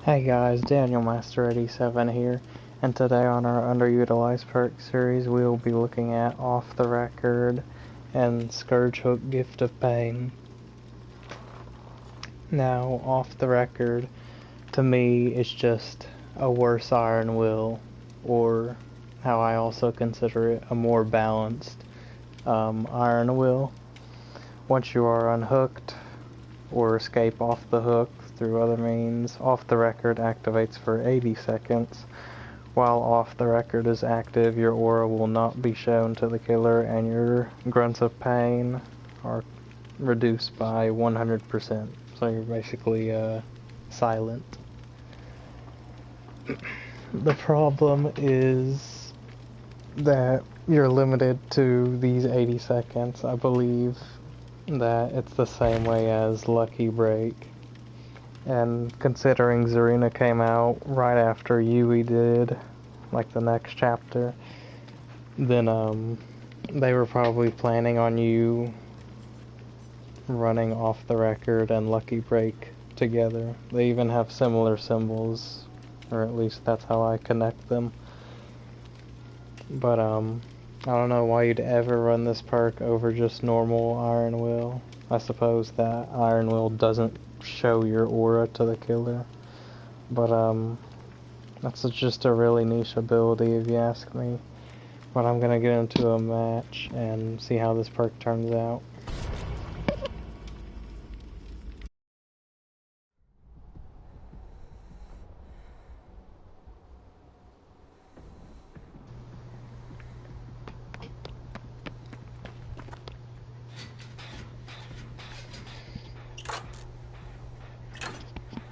Hey guys, Daniel Master 87 here, and today on our underutilized perk series we will be looking at Off the Record and Scourge Hook Gift of Pain. Now, Off the Record, to me, is just a worse Iron Will, or how I also consider it, a more balanced Iron Will. Once you are unhooked, or escape off the hook through other means, Off the Record activates for 80 seconds. While Off the Record is active, your aura will not be shown to the killer and your grunts of pain are reduced by 100%. So you're basically silent. The problem is that you're limited to these 80 seconds. I believe that it's the same way as Lucky Break. And considering Zarina came out right after Yui did, like the next chapter, then they were probably planning on you running Off the Record and Lucky Break together. They even have similar symbols, or at least that's how I connect them. But I don't know why you'd ever run this perk over just normal Iron Will. I suppose that Iron Will doesn't show your aura to the killer. But that's just a really niche ability if you ask me. But I'm gonna get into a match and see how this perk turns out.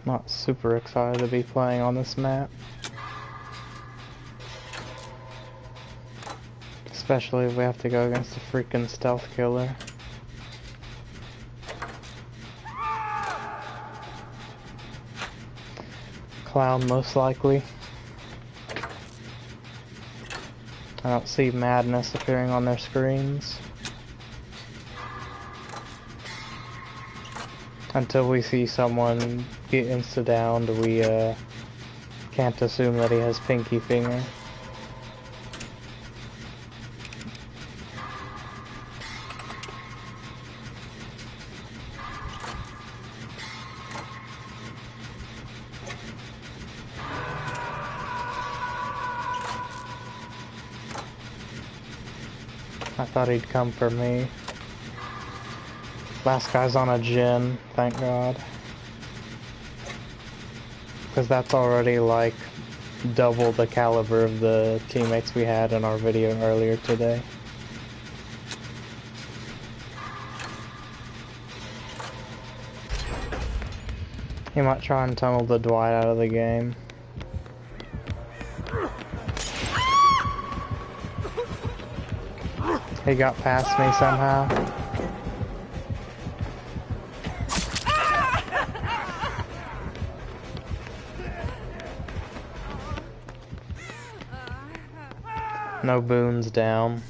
Not super excited to be playing on this map. Especially if we have to go against a freaking stealth killer. Clown most likely. I don't see Madness appearing on their screens. Until we see someone get insta-downed, we can't assume that he has pinky finger. I thought he'd come for me. Last guy's on a Jin, thank God. Because that's already like double the caliber of the teammates we had in our video earlier today. He might try and tunnel the Dwight out of the game. He got past me somehow. No boons down.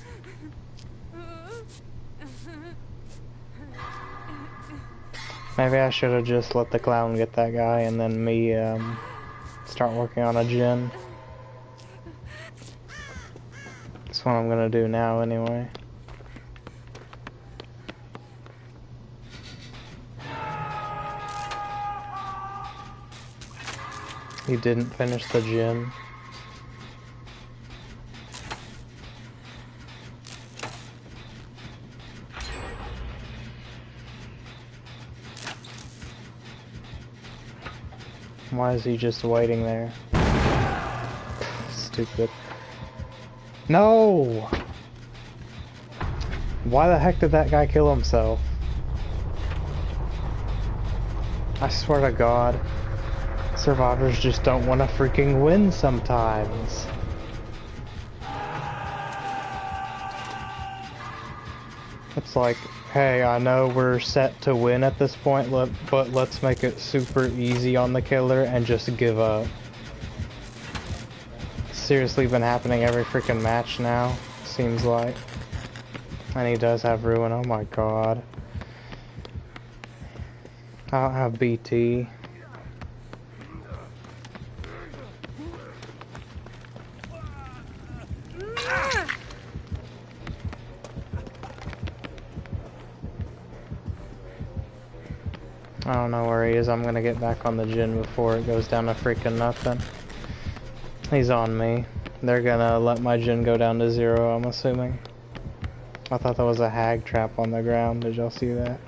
Maybe I should have just let the clown get that guy and then me start working on a Jin. That's what I'm gonna do now anyway. He didn't finish the Jin. Why is he just waiting there? Stupid. No! Why the heck did that guy kill himself? I swear to God, survivors just don't want to freaking win sometimes. It's like, hey, I know we're set to win at this point, but let's make it super easy on the killer and just give up. It's seriously been happening every freaking match now, seems like. And he does have Ruin, oh my God. I don't have BT. I don't know where he is. I'm gonna get back on the gin before it goes down to freaking nothing. He's on me. They're gonna let my gin go down to 0, I'm assuming. I thought that was a hag trap on the ground. Did y'all see that?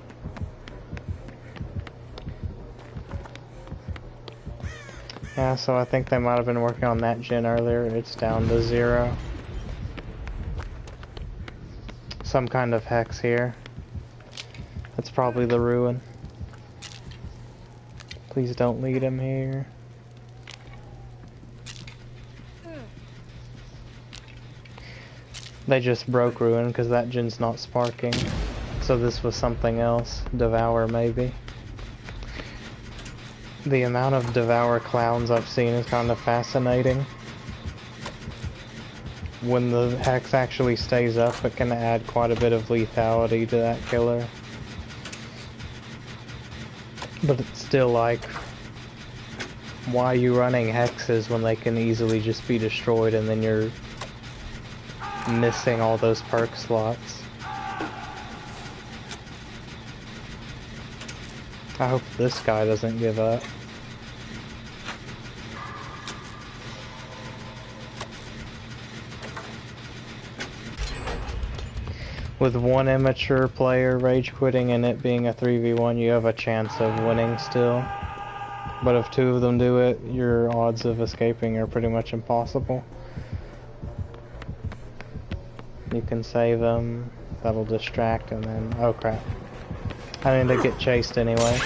Yeah, so I think they might have been working on that gin earlier. It's down to 0. Some kind of hex here. That's probably the ruin. Please don't lead him here. They just broke ruin because that gin's not sparking. So this was something else. Devour maybe. The amount of Devour clowns I've seen is kind of fascinating. When the hex actually stays up, it can add quite a bit of lethality to that killer. But it's still like, why are you running hexes when they can easily just be destroyed and then you're missing all those perk slots? I hope this guy doesn't give up. With one immature player rage quitting and it being a 3v1, you have a chance of winning still. But if 2 of them do it, your odds of escaping are pretty much impossible. You can save them, that'll distract, and then... oh crap. I need to get chased anyway.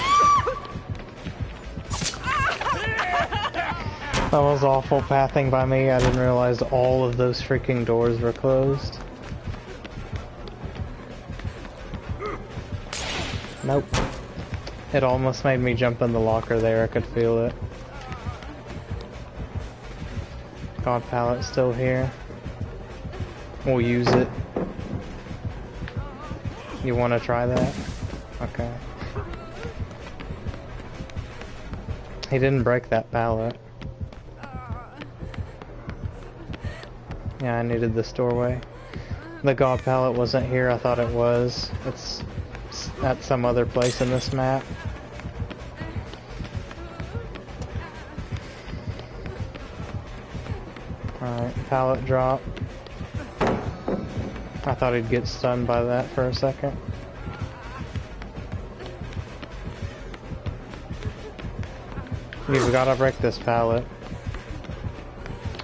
That was awful pathing by me. I didn't realize all of those freaking doors were closed. Nope. It almost made me jump in the locker there, I could feel it. God pallet's still here. We'll use it. You want to try that? Okay. He didn't break that pallet. Yeah, I needed this doorway. The God pallet wasn't here, I thought it was. It's at some other place in this map. Alright, pallet drop. I thought he'd get stunned by that for a second. You've gotta break this pallet.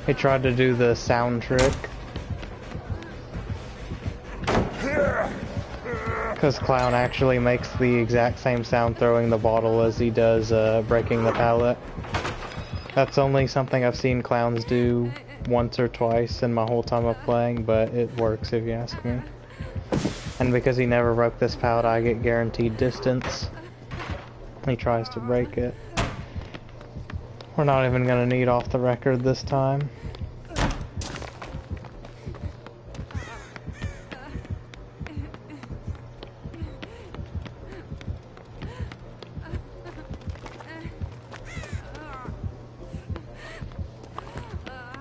He tried to do the sound trick. Because Clown actually makes the exact same sound throwing the bottle as he does breaking the pallet. That's only something I've seen Clowns do once or twice in my whole time of playing, but it works if you ask me. And because he never broke this pallet, I get guaranteed distance. He tries to break it. We're not even gonna need off the record this time.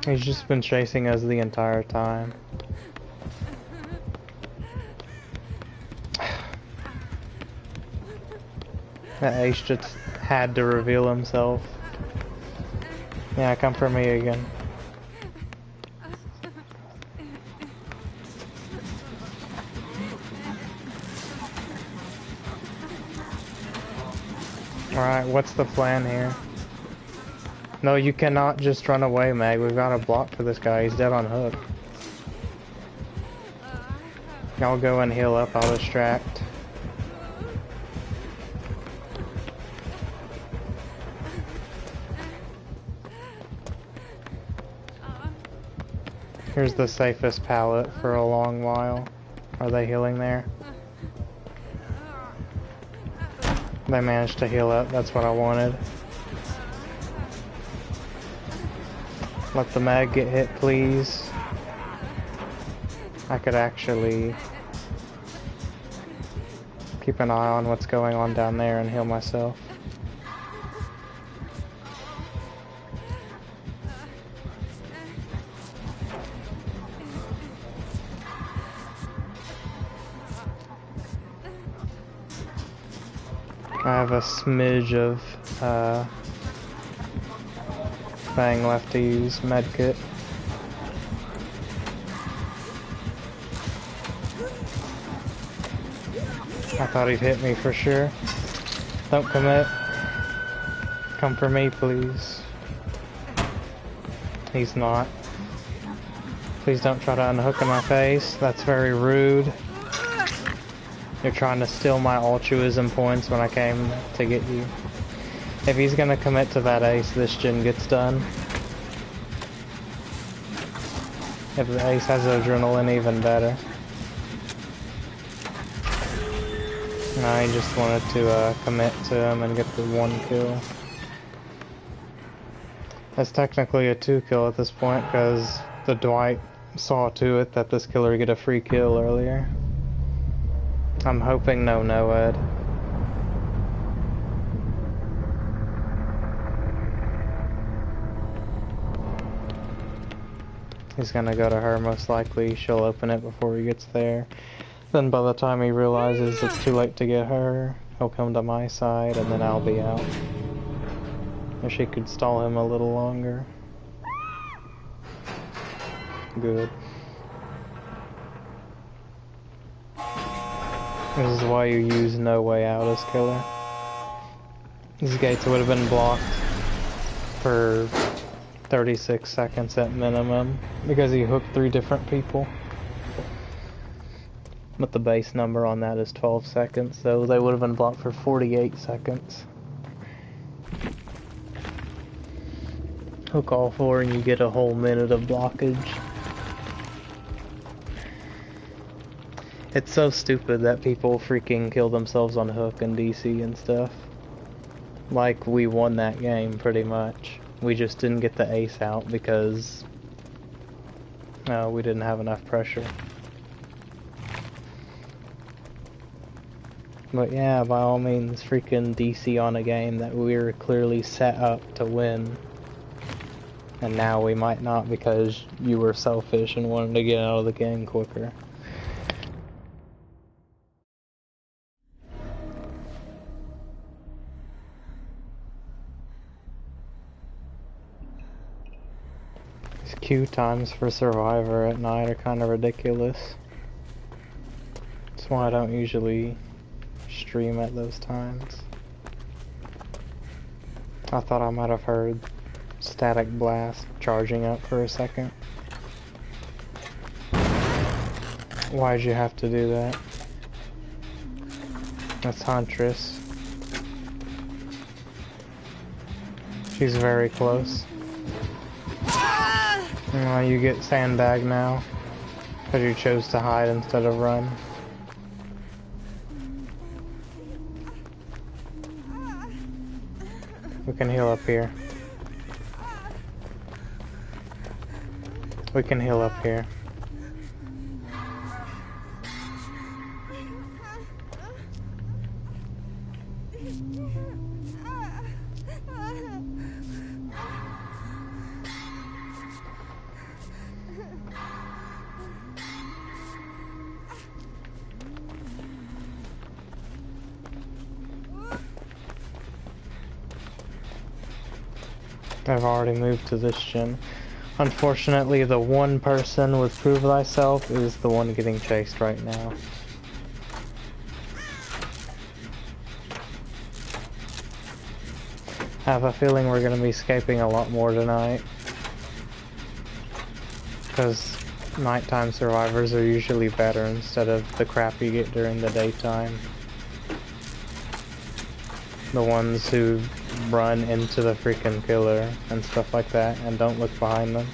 He's just been chasing us the entire time. That ace just had to reveal himself. Yeah, come for me again. Alright, what's the plan here? No, you cannot just run away, Meg. We've got a block for this guy. He's dead on hook. I'll go and heal up. I'll distract. Here's the safest pallet for a long while. Are they healing there? They managed to heal up. That's what I wanted. Let the mag get hit, please. I could actually keep an eye on what's going on down there and heal myself. I have a smidge of thing left to use medkit. I thought he'd hit me for sure. Don't commit. Come for me, please. He's not. Please don't try to unhook in my face. That's very rude. You're trying to steal my altruism points when I came to get you. If he's gonna commit to that ace, this gen gets done. If the ace has adrenaline, even better. No, he just wanted to commit to him and get the 1 kill. That's technically a 2 kill at this point, because the Dwight saw to it that this killer get a free kill earlier. I'm hoping no Ed. He's gonna go to her most likely. She'll open it before he gets there. Then by the time he realizes it's too late to get her, he'll come to my side and then I'll be out. Or she could stall him a little longer. Good. This is why you use no way out as killer. These gates would have been blocked for 36 seconds at minimum because he hooked 3 different people. But the base number on that is 12 seconds, so they would have been blocked for 48 seconds. Hook all 4 and you get a whole minute of blockage. It's so stupid that people freaking kill themselves on hook and DC and stuff. Like, we won that game pretty much. We just didn't get the ace out because we didn't have enough pressure. But yeah, by all means, freaking DC on a game that we were clearly set up to win. And now we might not because you were selfish and wanted to get out of the game quicker. These queue times for Survivor at night are kind of ridiculous. That's why I don't usually stream at those times. I thought I might have heard Static Blast charging up for a second. Why'd you have to do that? That's Huntress. She's very close. You get sandbagged now because you chose to hide instead of run. We can heal up here. We can heal up here. I've already moved to this gen. Unfortunately, the one person with Prove Thyself is the one getting chased right now. I have a feeling we're going to be escaping a lot more tonight. Because nighttime survivors are usually better instead of the crap you get during the daytime. The ones who run into the freaking killer and stuff like that and don't look behind them.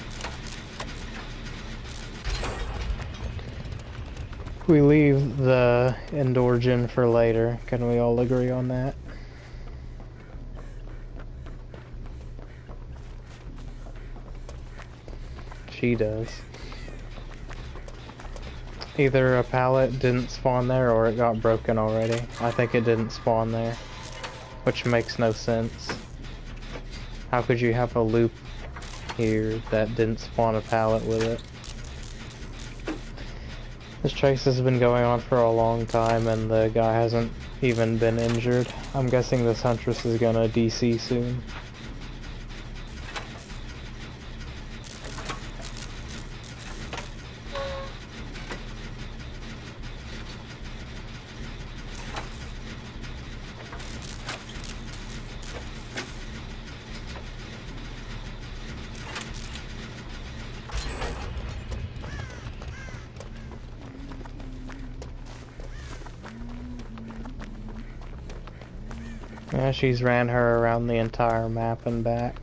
We leave the indoor gen for later. Can we all agree on that? She does. Either a pallet didn't spawn there or it got broken already. I think it didn't spawn there. Which makes no sense. How could you have a loop here that didn't spawn a pallet with it? This chase has been going on for a long time and the guy hasn't even been injured. I'm guessing this Huntress is gonna DC soon. Yeah, she's ran her around the entire map and back.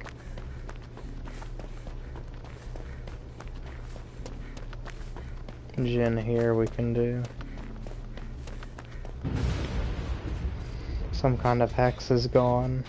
Jin here we can do. Some kind of hex is gone.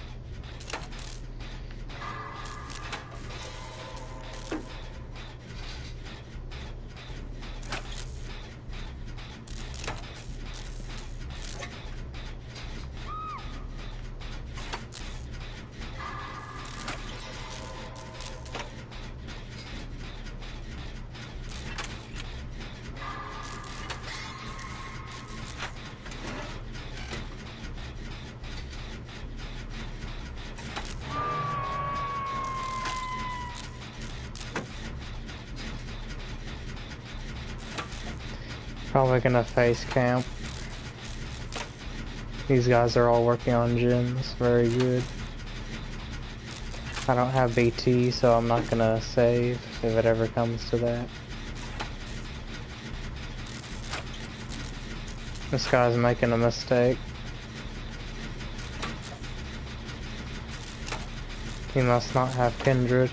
Probably gonna face camp. These guys are all working on gens. Very good. I don't have BT, so I'm not gonna save if it ever comes to that. This guy's making a mistake. He must not have Kindred.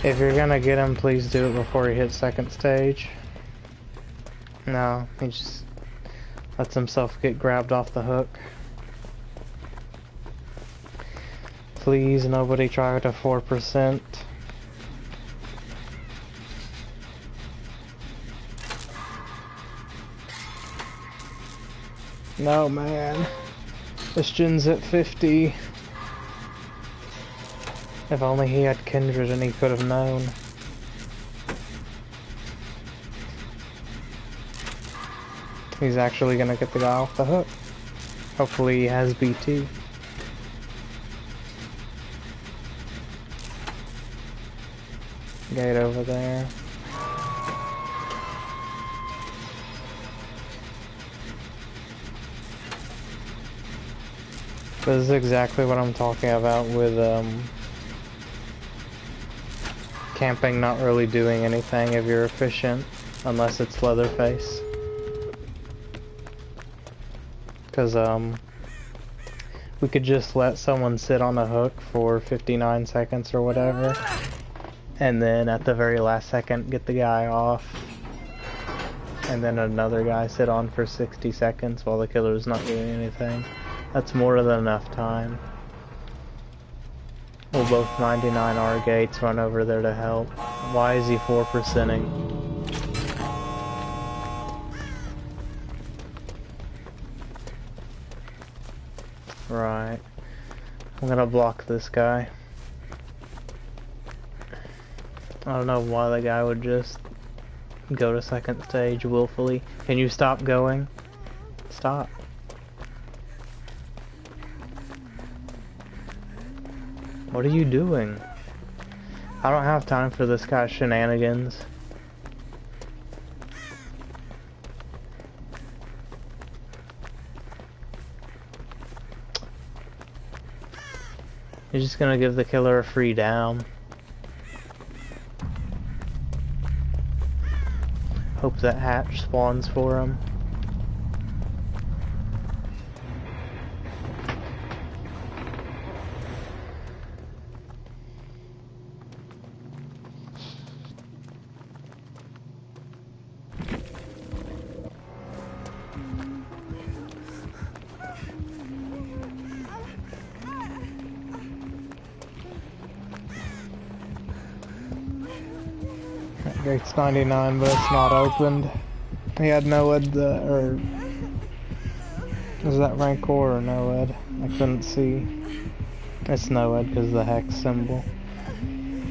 If you're gonna get him, please do it before he hits second stage. No, he just lets himself get grabbed off the hook. Please, nobody try to 4%. No, man. This gen's at 50. If only he had Kindred and he could have known. He's actually gonna get the guy off the hook. Hopefully he has BT. Gate over there. This is exactly what I'm talking about with camping not really doing anything if you're efficient, unless it's Leatherface. Because we could just let someone sit on a hook for 59 seconds or whatever, and then at the very last second get the guy off, and then another guy sit on for 60 seconds while the killer's not doing anything. That's more than enough time. We'll both 99 our gates run over there to help. Why is he 4%ing? Right. I'm gonna block this guy. I don't know why the guy would just go to second stage willfully. Can you stop going? Stop. What are you doing? I don't have time for this guy's shenanigans. You're just gonna give the killer a free down. Hope that hatch spawns for him. Gate's 99, but it's not opened. He had no ed, or is that Rancor or no ed? I couldn't see. It's NOED because of the hex symbol.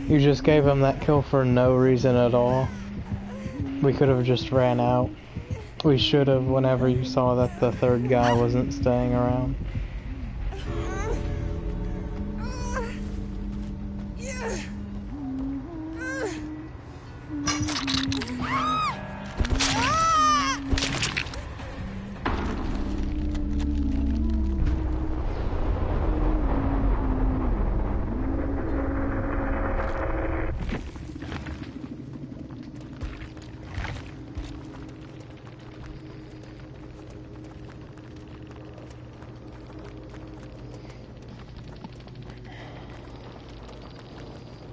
You just gave him that kill for no reason at all. We could have just ran out. We should have whenever you saw that the third guy wasn't staying around.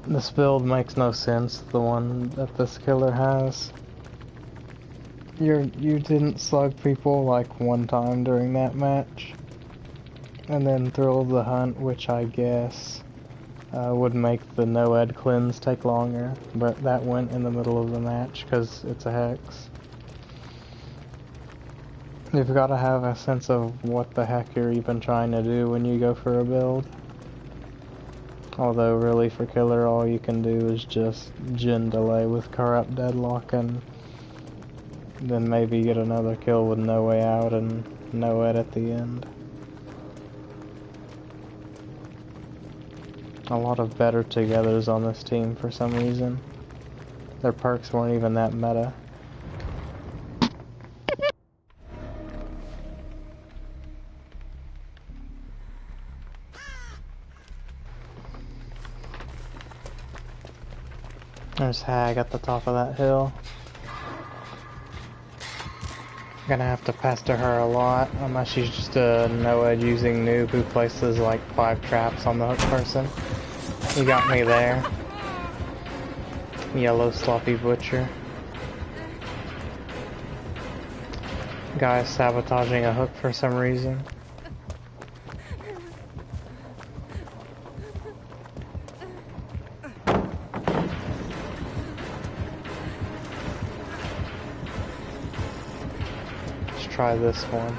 This build makes no sense, the one that this killer has. You didn't slug people like one time during that match. And then Thrill of the Hunt, which I guess would make the NOED cleanse take longer. But that went in the middle of the match because it's a hex. You've got to have a sense of what the heck you're even trying to do when you go for a build. Although really for killer all you can do is just gen delay with corrupt deadlock and then maybe get another kill with no way out and NOED at the end. A lot of better togethers on this team for some reason. Their perks weren't even that meta. There's Hag at the top of that hill. Gonna have to pester her a lot, unless she's just a NOED using noob who places like 5 traps on the hook person. You got me there. Yellow sloppy butcher. Guy sabotaging a hook for some reason. Try this one.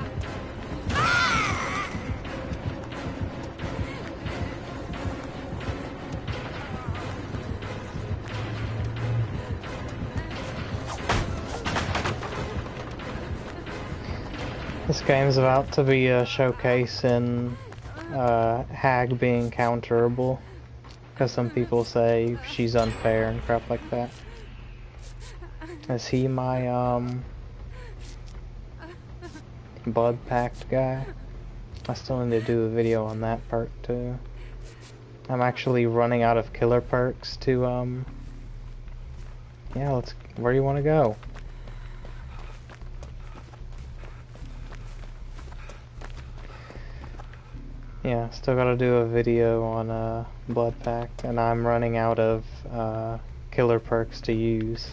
This game's about to be a showcase in Hag being counterable, because some people say she's unfair and crap like that. Is he my blood pact guy? I still need to do a video on that perk too. I'm actually running out of killer perks to yeah, where do you want to go? Yeah, still gotta do a video on blood pact, and I'm running out of killer perks to use.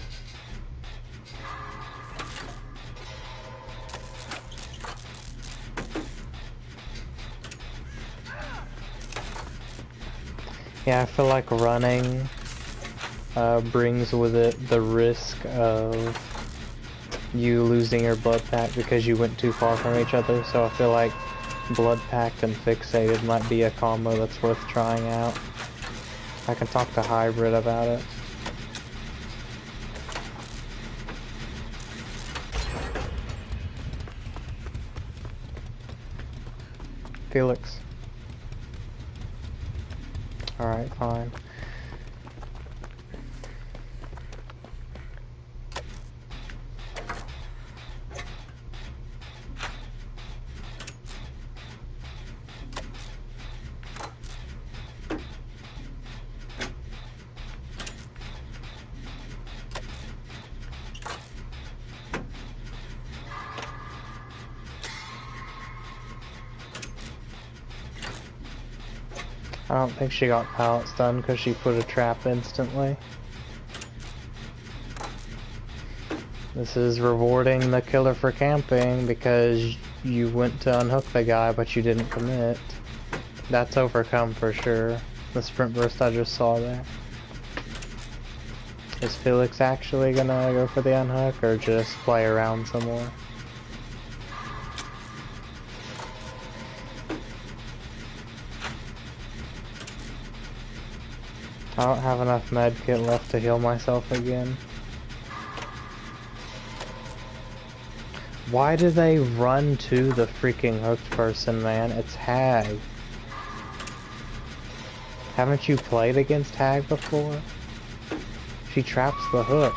Yeah, I feel like running brings with it the risk of you losing your blood pact because you went too far from each other, so I feel like blood pact and fixated might be a combo that's worth trying out. I can talk to Hybrid about it. Felix. Alright, fine. I don't think she got pallet stunned because she put a trap instantly. This is rewarding the killer for camping because you went to unhook the guy but you didn't commit. That's overcome for sure. The sprint burst I just saw there. Is Felix actually gonna go for the unhook or just play around some more? I don't have enough med kit left to heal myself again. Why do they run to the freaking hooked person, man? It's Hag. Haven't you played against Hag before? She traps the hook.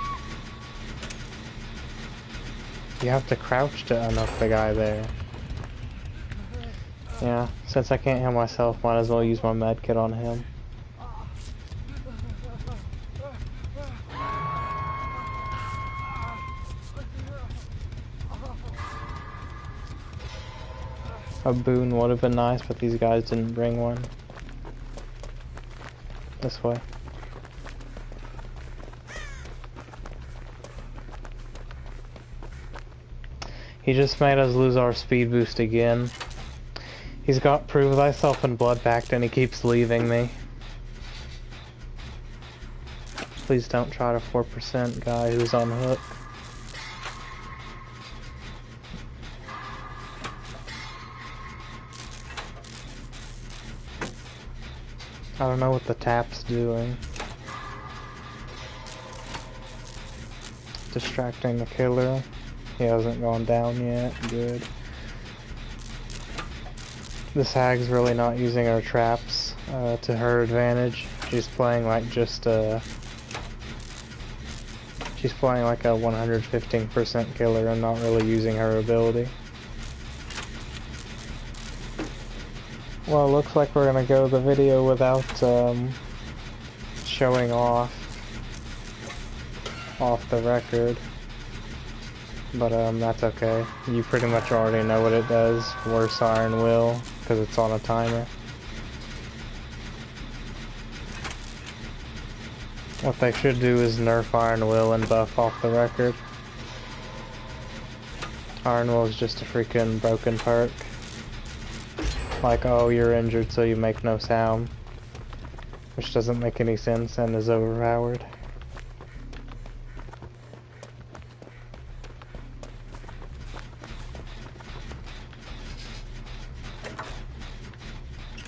You have to crouch to unhook the guy there. Yeah, since I can't heal myself, might as well use my med kit on him. A boon would have been nice, but these guys didn't bring one. This way. He just made us lose our speed boost again. He's got Prove Thyself and Blood Pact and he keeps leaving me. Please don't try to 4% guy who's on hook. I don't know what the tap's doing. Distracting the killer. He hasn't gone down yet. Good. This Hag's really not using her traps to her advantage. She's playing like just she's playing like a 115% killer and not really using her ability. Well, it looks like we're gonna go the video without showing off the record, but that's okay. You pretty much already know what it does. Worse Iron Will, because it's on a timer. What they should do is nerf Iron Will and buff off the record. Iron Will is just a freaking broken perk. Like, oh, you're injured so you make no sound. Which doesn't make any sense and is overpowered.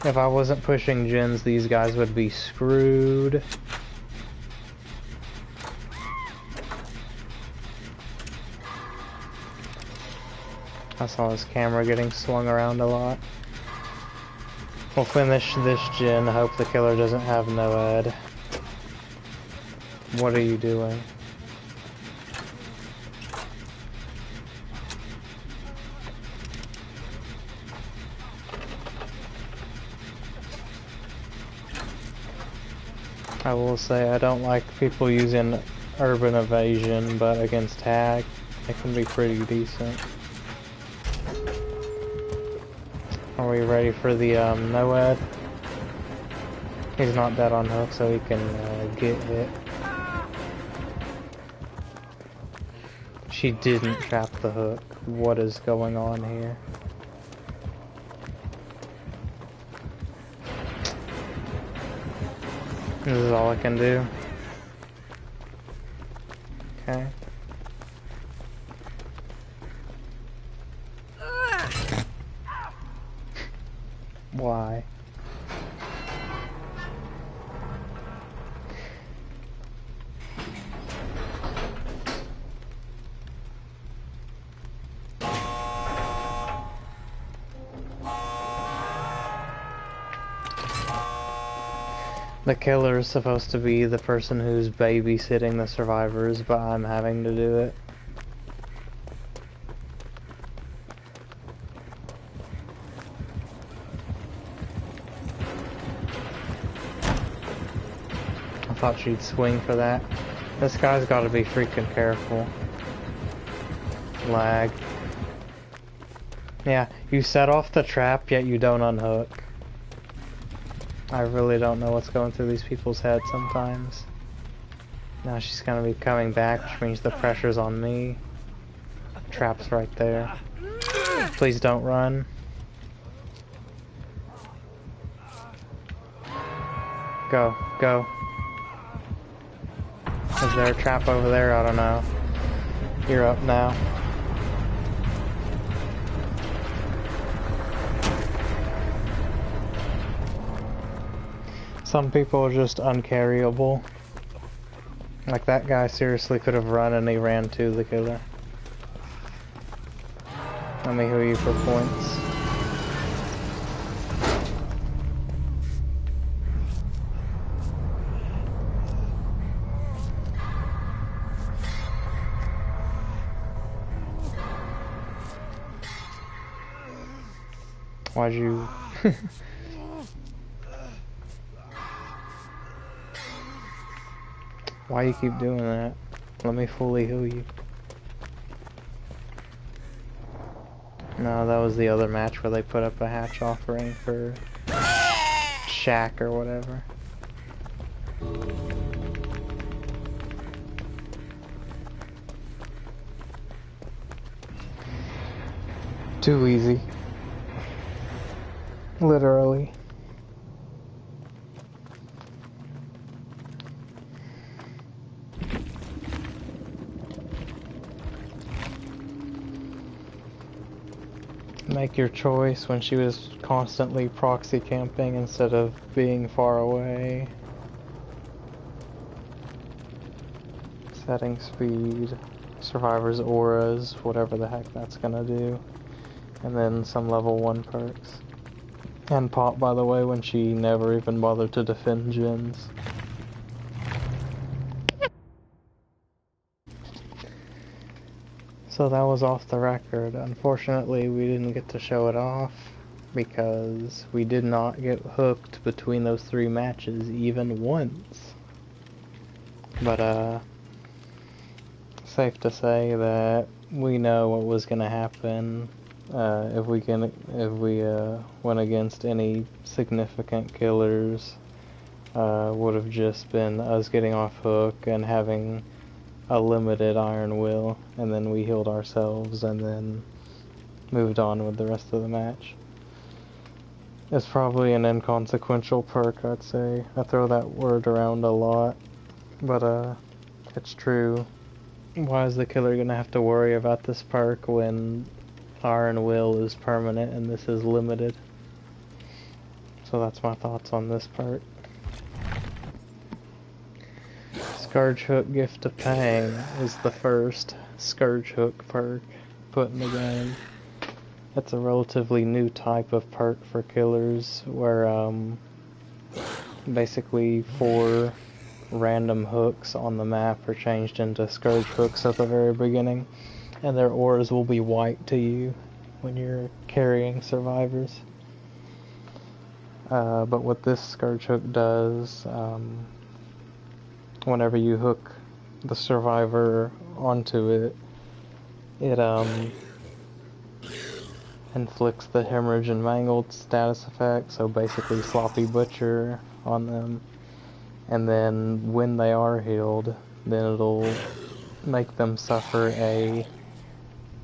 If I wasn't pushing gens, these guys would be screwed. I saw his camera getting swung around a lot. We'll finish this gen. I hope the killer doesn't have no ad. What are you doing? I will say I don't like people using urban evasion, but against Hag, it can be pretty decent. Are we ready for the no-ad? He's not dead on hook, so he can get hit. She didn't trap the hook. What is going on here? This is all I can do. Okay. Why? The killer is supposed to be the person who's babysitting the survivors, but I'm having to do it. I thought she'd swing for that. This guy's gotta be freaking careful. Lag. Yeah, you set off the trap, yet you don't unhook. I really don't know what's going through these people's heads sometimes. Now she's gonna be coming back, which means the pressure's on me. Trap's right there. Please don't run. Go, go. Is there a trap over there? I don't know. You're up now. Some people are just uncarryable. Like that guy seriously could have run and he ran to the killer. Let me heal you for points. Why'd you... Why you keep doing that? Let me fully heal you. No, that was the other match where they put up a hatch offering for Shack or whatever. Too easy. Literally. Make your choice when she was constantly proxy camping instead of being far away. Setting speed, survivor's auras, whatever the heck that's gonna do. And then some level 1 perks. And Pop, by the way, when she never even bothered to defend gens. So that was off the record. Unfortunately, we didn't get to show it off because we did not get hooked between those 3 matches even once. But, safe to say that we know what was gonna happen if we went against any significant killers. Would have just been us getting off hook and having a limited iron will, and then we healed ourselves and then moved on with the rest of the match. It's probably an inconsequential perk, I'd say. I throw that word around a lot, but it's true. Why is the killer gonna have to worry about this perk when iron will is permanent and this is limited? So that's my thoughts on this part. Scourge Hook Gift of Pain is the first Scourge Hook perk put in the game. It's a relatively new type of perk for killers where basically 4 random hooks on the map are changed into Scourge hooks at the very beginning, and their auras will be white to you when you're carrying survivors. But what this Scourge hook does, whenever you hook the survivor onto it, it inflicts the hemorrhage and mangled status effect, so basically sloppy butcher on them. And then when they are healed, then it'll make them suffer a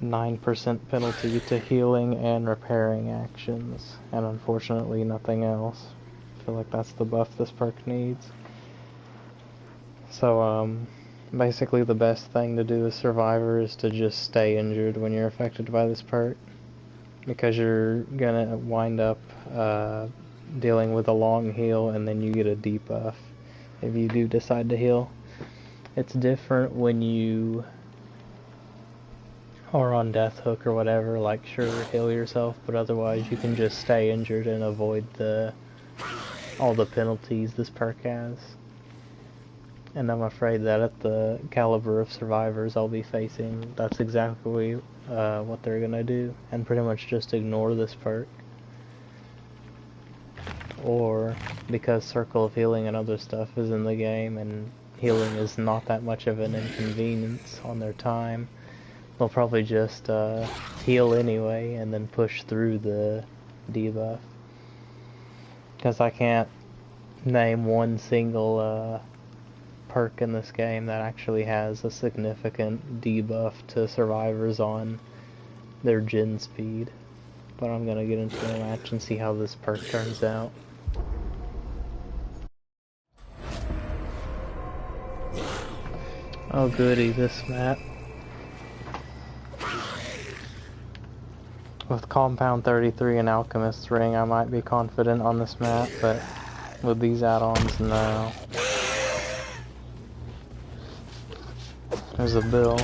9% penalty to healing and repairing actions, and unfortunately nothing else. I feel like that's the buff this perk needs. So basically the best thing to do as Survivor is to just stay injured when you're affected by this perk, because you're gonna wind up dealing with a long heal and then you get a debuff if you do decide to heal. It's different when you are on death hook or whatever, like sure, heal yourself, but otherwise you can just stay injured and avoid all the penalties this perk has. And I'm afraid that at the caliber of survivors I'll be facing, that's exactly what they're gonna do, and pretty much just ignore this perk. Or, because Circle of Healing and other stuff is in the game, and healing is not that much of an inconvenience on their time, they'll probably just heal anyway, and then push through the debuff. Because I can't name one single perk in this game that actually has a significant debuff to survivors on their gen speed. But I'm gonna get into the match and see how this perk turns out. Oh goody, this map. With Compound 33 and Alchemist's Ring, I might be confident on this map, but With these add-ons, no. There's a bill.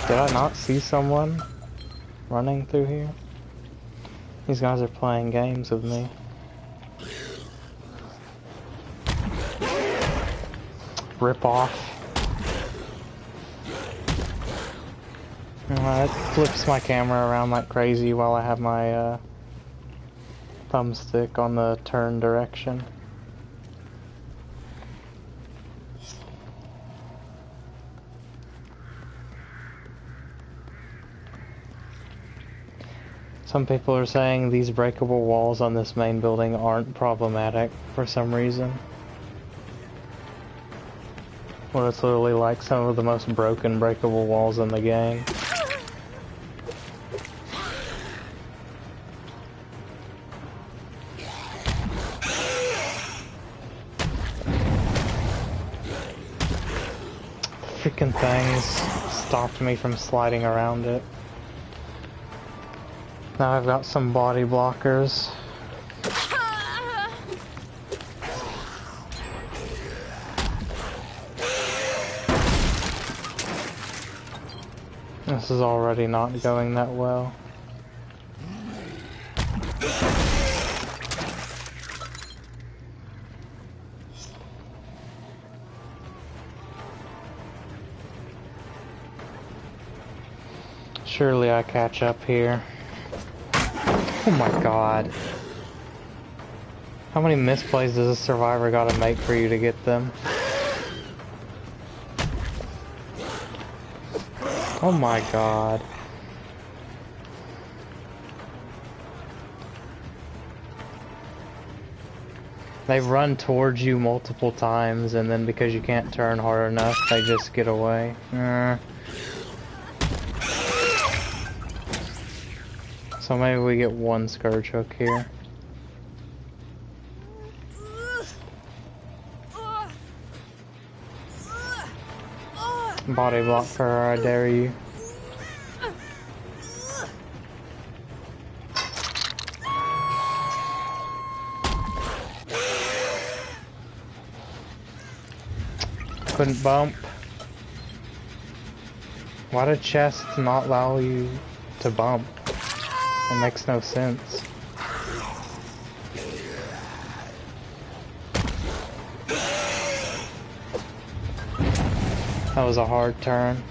Did I not see someone running through here? These guys are playing games with me. Rip off. It flips my camera around like crazy while I have my thumbstick on the turn direction. Some people are saying these breakable walls on this main building aren't problematic for some reason. Well, it's literally like some of the most broken breakable walls in the game. Freaking things stopped me from sliding around it. Now I've got some body blockers. This is already not going that well. Surely I catch up here. Oh my god. How many misplays does a survivor gotta make for you to get them? Oh my god. They run towards you multiple times, and then because you can't turn hard enough, they just get away. So maybe we get one Scourge hook here. Body block her, I dare you. Couldn't bump. Why did chests not allow you to bump? It makes no sense. That was a hard turn.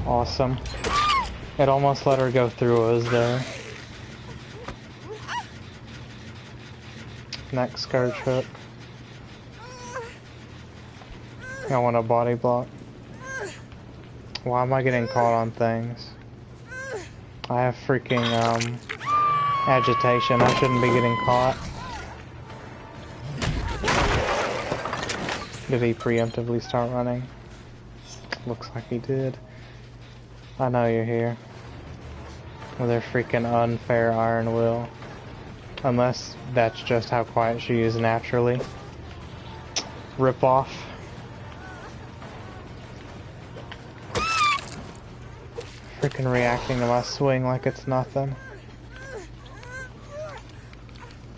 Awesome. It almost let her go through us there. Next Scourge hook. I want a body block. Why am I getting caught on things? I have freaking agitation. I shouldn't be getting caught. Did he preemptively start running? Looks like he did. I know you're here. With her freaking unfair iron will. Unless that's just how quiet she is naturally. Rip off. Freaking reacting to my swing like it's nothing.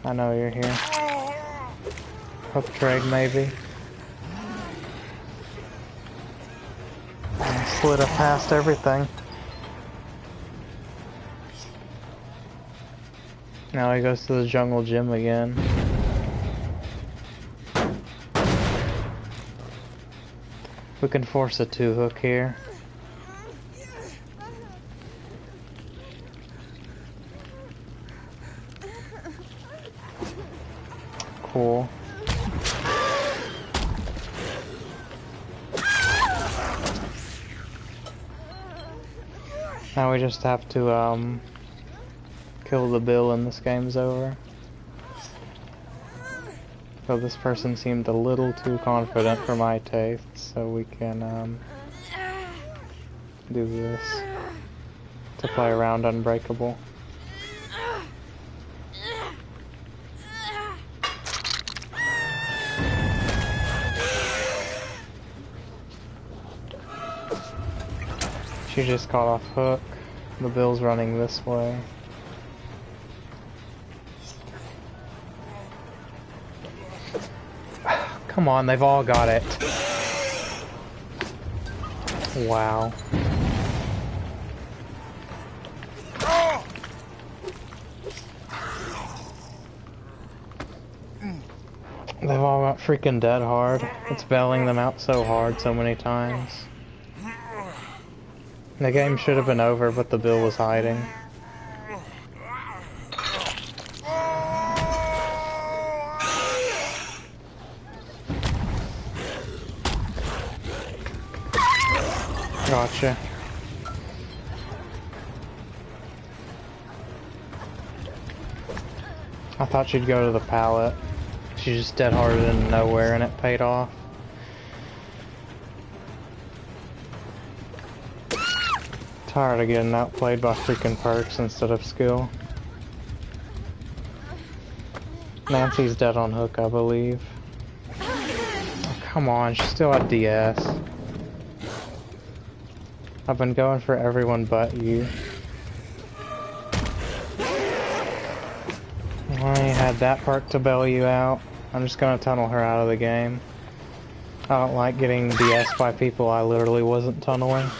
I know you're here. Hook trade maybe. Slid up past everything. Now he goes to the jungle gym again. We can force a 2-hook here. Cool. Now we just have to kill the bill and this game's over. So this person seemed a little too confident for my taste, so we can do this to play around Unbreakable. She just got off hook. The bill's running this way. Come on, they've all got it. Wow. They've all got freaking dead hard. It's bailing them out so hard so many times. The game should have been over, but the bill was hiding. Gotcha. I thought she'd go to the pallet. She just dead harded into nowhere and it paid off. Tired of getting outplayed by freaking perks instead of skill. Nancy's dead on hook, I believe. Oh, come on, she still had DS. I've been going for everyone but you. I had that perk to bail you out. I'm just gonna tunnel her out of the game. I don't like getting DS by people I literally wasn't tunneling.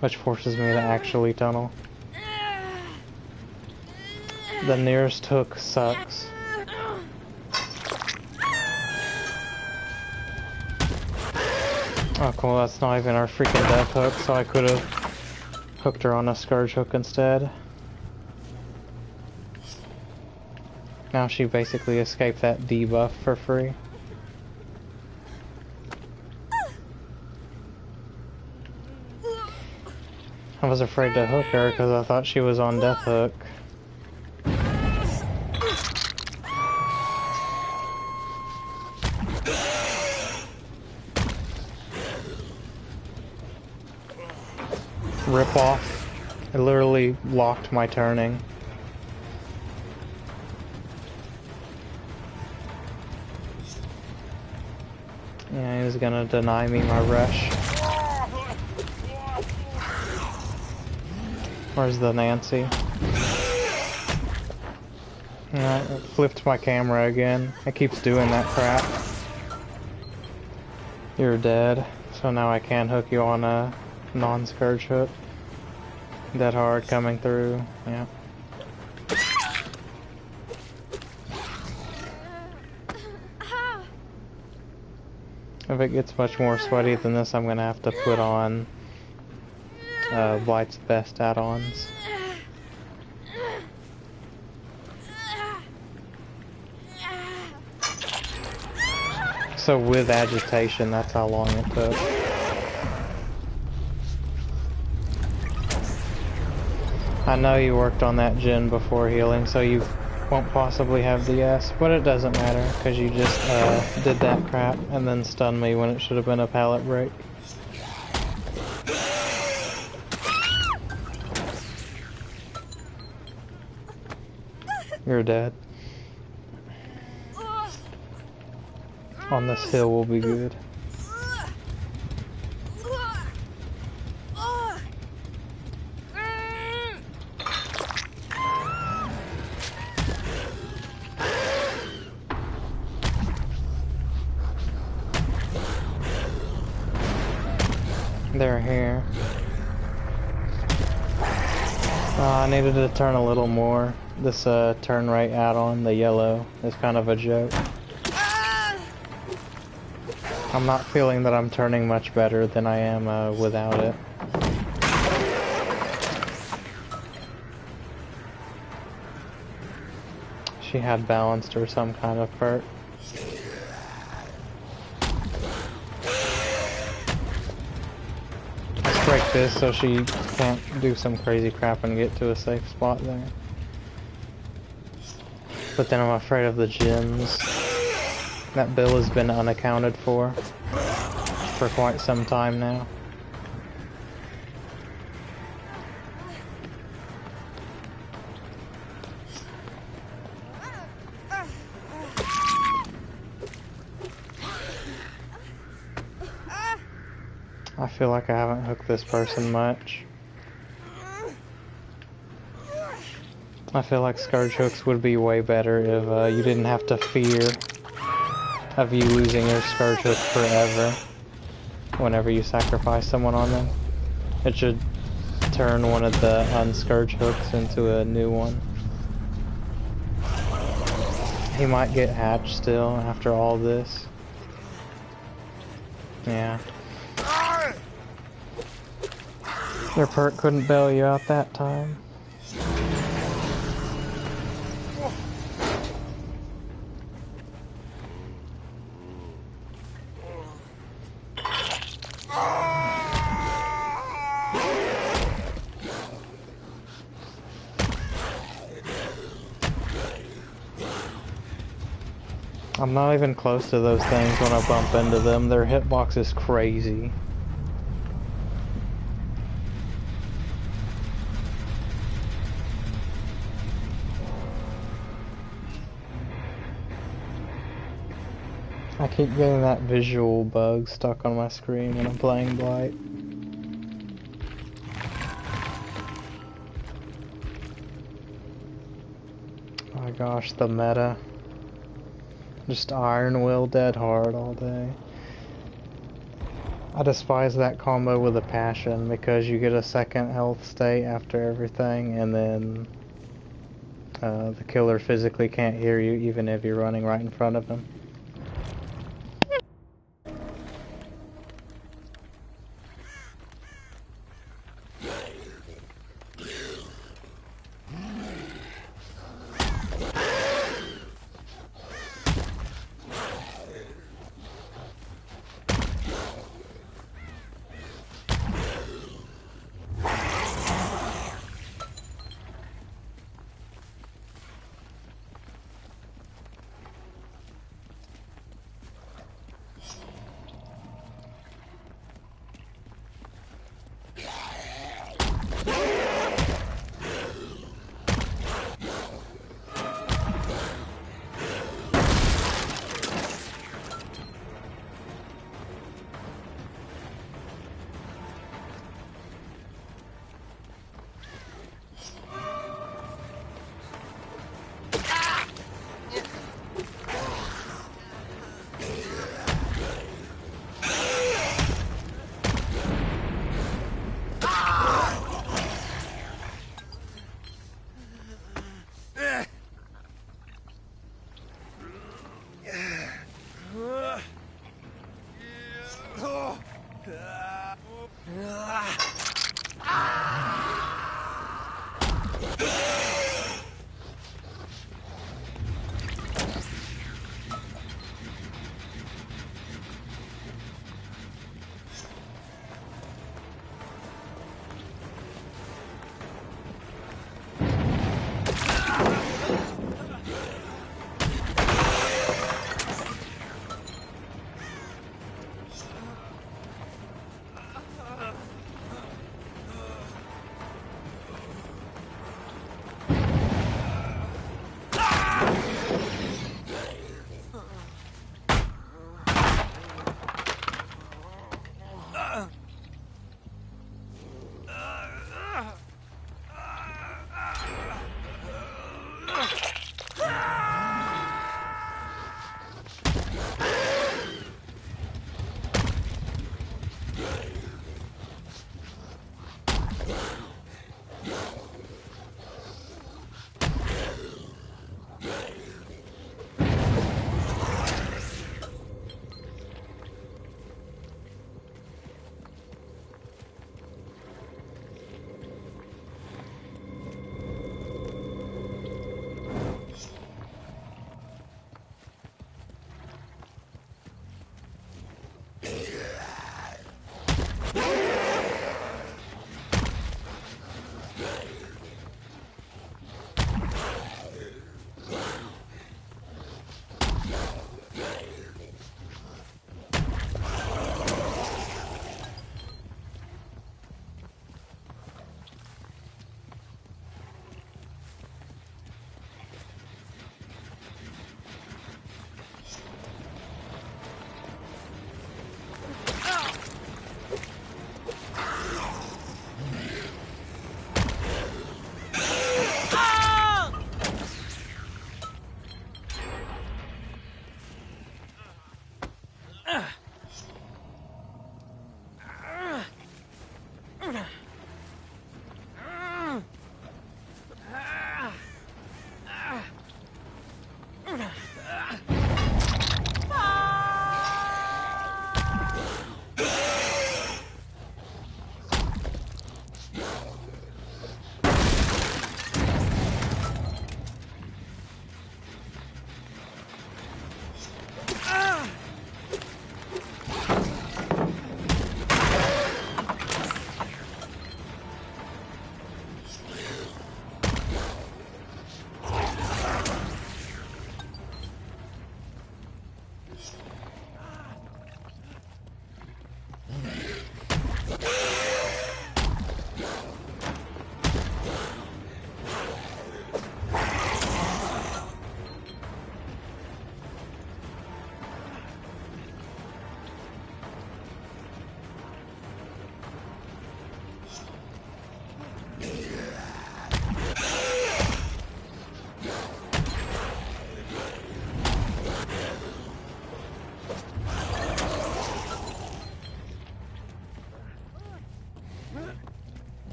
Which forces me to actually tunnel. The nearest hook sucks. Oh cool, that's not even our freaking death hook, so I could have hooked her on a Scourge hook instead. Now she basically escaped that debuff for free. I was afraid to hook her because I thought she was on death hook. Rip off. It literally locked my turning. Yeah, he was gonna deny me my rush. Where's the Nancy? Alright, it flipped my camera again. It keeps doing that crap. You're dead. So now I can hook you on a non-Scourge hook. Dead hard coming through. Yeah. If it gets much more sweaty than this, I'm gonna have to put on Blight's best add-ons. So with agitation, that's how long it took. I know you worked on that gen before healing, so you won't possibly have DS, but it doesn't matter, because you just did that crap and then stunned me when it should have been a pallet break. You're dead. On this hill will be good. They're here. I needed to turn a little more. This turn right add-on, the yellow, is kind of a joke. I'm not feeling that I'm turning much better than I am without it. She had balanced or some kind of perk. Let's break this so she can't do some crazy crap and get to a safe spot there. But then I'm afraid of the gems. That bill has been unaccounted for quite some time now. I feel like I haven't hooked this person much. I feel like Scourge hooks would be way better if you didn't have to fear of you losing your Scourge hook forever whenever you sacrifice someone on them. It should turn one of the unscourge hooks into a new one. He might get hatched still after all this. Yeah. Their perk couldn't bail you out that time. I'm not even close to those things when I bump into them. Their hitbox is crazy. I keep getting that visual bug stuck on my screen when I'm playing Blight. Oh my gosh, the meta. Just Iron Will dead hard all day. I despise that combo with a passion because you get a second health state after everything, and then the killer physically can't hear you even if you're running right in front of him.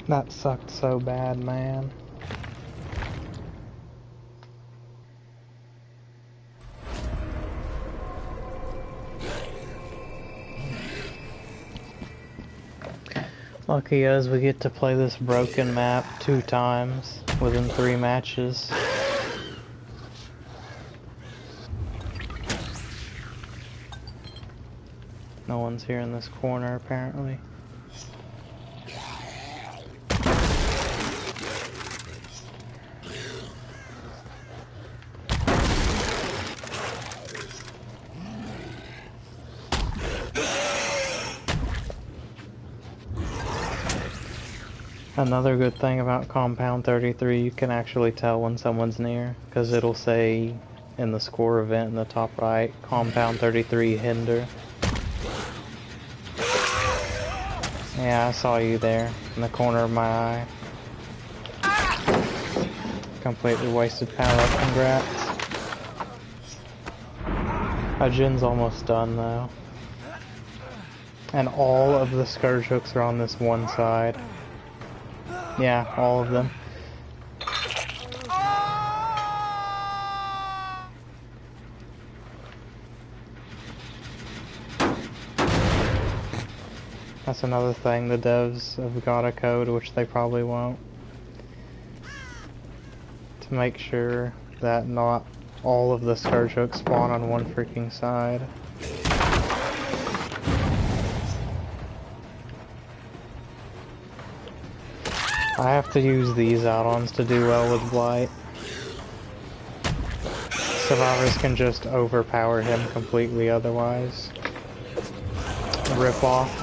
That sucked so bad, man. Lucky us, we get to play this broken map 2 times within 3 matches. No one's here in this corner, apparently. Another good thing about Compound 33, you can actually tell when someone's near, because it'll say in the score event in the top right, Compound 33 Hinder. Yeah, I saw you there, in the corner of my eye. Completely wasted pallet, congrats. My gen's almost done though. And all of the Scourge hooks are on this one side. Yeah, all of them. That's another thing, the devs have got a code, which they probably won't, to make sure that not all of the Scourge hooks spawn on one freaking side. I have to use these add-ons to do well with Blight. Survivors can just overpower him completely otherwise. Rip off.